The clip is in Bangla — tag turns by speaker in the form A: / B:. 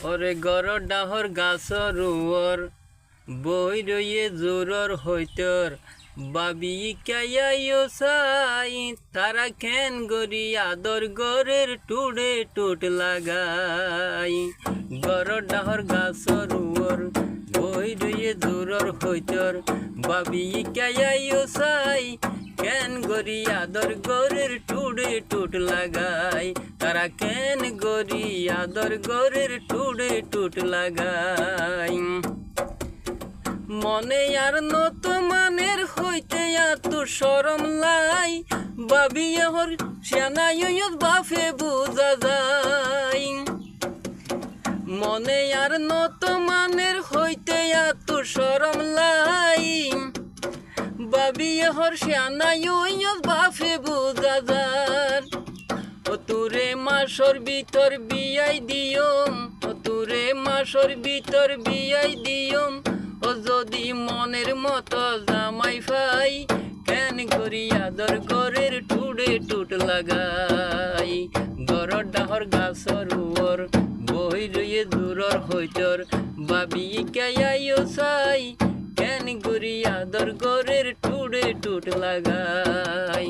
A: ওরে গর ডাহর গাছর উয়র বই রয়ে জোরর হইতর বাবি কাইয়াইও সাই তারা খেন গরি আদর গরের টুডে টুট লাগাই গর ডাহর গাছর উয়র বই রয়ে জোরর হইতর বাবি কাইয়াইও সাই কেন গরি আদর গরের টুডে টুট লাগাই তারা কেন গরি আদর গরের টুডে টুট লাগাই মনে আর নত মানের হইতে এত শরম লাই বাবি হর সেনাই বাফে বুঝা যায় মনে আর নত মানের হইতে এত শরম লাই বাবি হর সেনাই বাফে বুঝা যায় ও তুরে মাসর ভিতর বিয়াই দিয়ম ও তুরে মাসর ভিতর বিয়াই দিয়ম ও যদি মনের মতো জামাই ফাই কেন করি আদর গরের টুডে টুট লাগাই গর ডাহর গাছর উয়র বই রয়ে দূরর হইতর বাবি কাইয়াইও সাই কেন করি আদর গরের টুডে টুট লাগাই।